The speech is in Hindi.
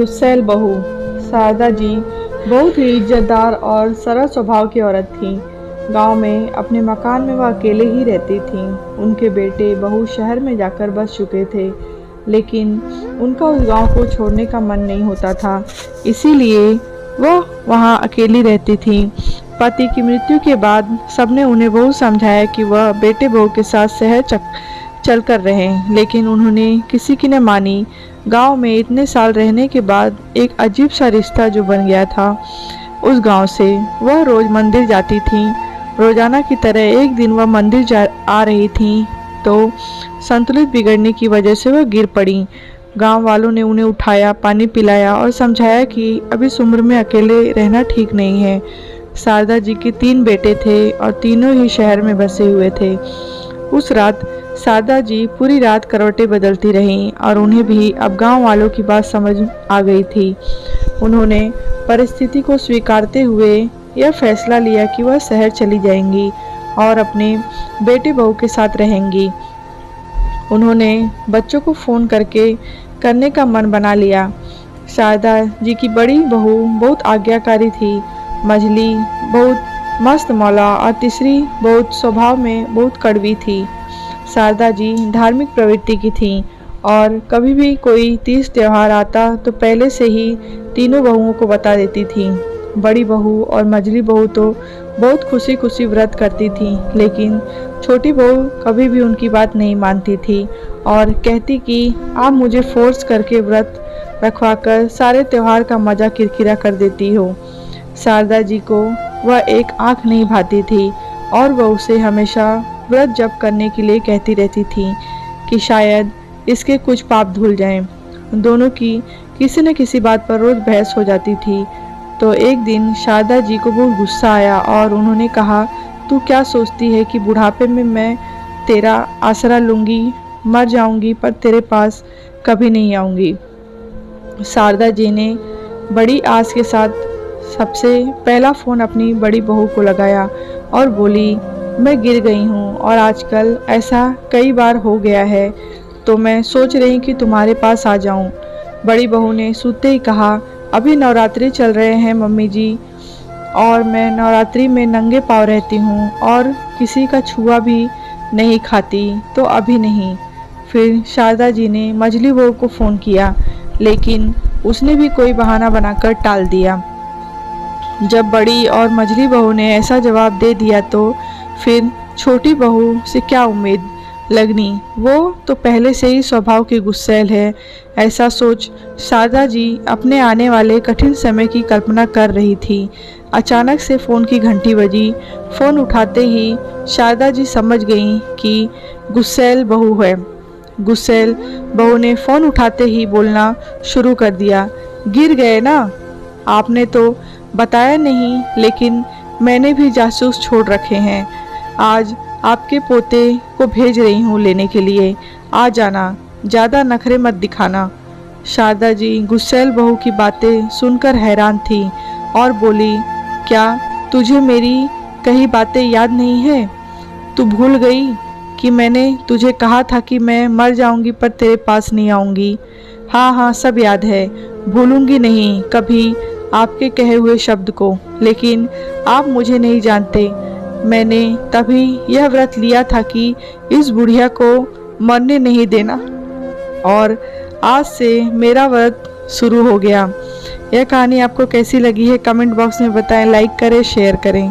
गुस्सैल बहू। शारदा जी बहुत ही इज्जतदार और सरल स्वभाव की औरत थी। गांव में अपने मकान में वह अकेले ही रहती थीं। उनके बेटे बहू शहर में जाकर बस चुके थे, लेकिन उनका उस गांव को छोड़ने का मन नहीं होता था, इसीलिए वह वहां अकेली रहती थीं। पति की मृत्यु के बाद सबने उन्हें बहुत समझाया कि वह बेटे बहू के साथ शहर चल कर रहें, लेकिन उन्होंने किसी की न मानी। गांव में इतने साल रहने के बाद एक अजीब सा रिश्ता जो बन गया था उस गांव से। वह रोज मंदिर जाती थीं। रोजाना की तरह एक दिन वह मंदिर आ रही थीं तो संतुलित बिगड़ने की वजह से वह गिर पड़ी। गांव वालों ने उन्हें उठाया, पानी पिलाया और समझाया कि अभी इस उम्र में अकेले रहना ठीक नहीं है। शारदा जी के 3 बेटे थे और तीनों ही शहर में बसे हुए थे। उस रात शारदा जी पूरी रात करवटें बदलती रहीं और उन्हें भी अब गांव वालों की बात समझ आ गई थी। उन्होंने परिस्थिति को स्वीकारते हुए यह फैसला लिया कि वह शहर चली जाएंगी और अपने बेटे बहू के साथ रहेंगी। उन्होंने बच्चों को फ़ोन करने का मन बना लिया। शारदा जी की बड़ी बहू बहुत आज्ञाकारी थी, मझली बहुत मस्त मौला और तीसरी बहुत स्वभाव में बहुत कड़वी थी। शारदा जी धार्मिक प्रवृत्ति की थीं और कभी भी कोई तीज त्योहार आता तो पहले से ही तीनों बहुओं को बता देती थीं। बड़ी बहू और मझली बहू तो बहुत खुशी खुशी व्रत करती थीं, लेकिन छोटी बहू कभी भी उनकी बात नहीं मानती थी और कहती कि आप मुझे फोर्स करके व्रत रखवाकर सारे त्योहार का मज़ा किरकिरा कर देती हो। शारदा जी को वह एक आँख नहीं भाती थी और वह उसे हमेशा व्रत जप करने के लिए कहती रहती थी कि शायद इसके कुछ पाप धुल जाएं। दोनों की किसी न किसी बात पर रोज बहस हो जाती थी। तो एक दिन शारदा जी को बहुत गुस्सा आया और उन्होंने कहा, तू क्या सोचती है कि बुढ़ापे में मैं तेरा आसरा लूँगी, मर जाऊँगी पर तेरे पास कभी नहीं आऊँगी। शारदा जी ने बड़ी आस के साथ सबसे पहला फ़ोन अपनी बड़ी बहू को लगाया और बोली, मैं गिर गई हूँ और आजकल ऐसा कई बार हो गया है, तो मैं सोच रही कि तुम्हारे पास आ जाऊँ। बड़ी बहू ने सूते ही कहा, अभी नवरात्रि चल रहे हैं मम्मी जी, और मैं नवरात्रि में नंगे पाँव रहती हूँ और किसी का छुआ भी नहीं खाती, तो अभी नहीं। फिर शारदा जी ने मझली बहू को फ़ोन किया, लेकिन उसने भी कोई बहाना बनाकर टाल दिया। जब बड़ी और मझली बहू ने ऐसा जवाब दे दिया तो फिर छोटी बहू से क्या उम्मीद लगनी, वो तो पहले से ही स्वभाव की गुस्सैल है। ऐसा सोच शारदा जी अपने आने वाले कठिन समय की कल्पना कर रही थी। अचानक से फ़ोन की घंटी बजी। फ़ोन उठाते ही शारदा जी समझ गईं कि गुस्सैल बहू है। गुस्सैल बहू ने फ़ोन उठाते ही बोलना शुरू कर दिया, गिर गए ना? आपने तो बताया नहीं, लेकिन मैंने भी जासूस छोड़ रखे हैं। आज आपके पोते को भेज रही हूँ लेने के लिए, आ जाना, ज़्यादा नखरे मत दिखाना। शारदा जी गुस्सैल बहू की बातें सुनकर हैरान थी और बोली, क्या तुझे मेरी कही बातें याद नहीं है? तू भूल गई कि मैंने तुझे कहा था कि मैं मर जाऊंगी पर तेरे पास नहीं आऊंगी? हाँ हाँ, सब याद है, भूलूंगी नहीं कभी आपके कहे हुए शब्द को, लेकिन आप मुझे नहीं जानते। मैंने तभी यह व्रत लिया था कि इस बुढ़िया को मरने नहीं देना, और आज से मेरा व्रत शुरू हो गया। यह कहानी आपको कैसी लगी है कमेंट बॉक्स में बताएं, लाइक करें, शेयर करें।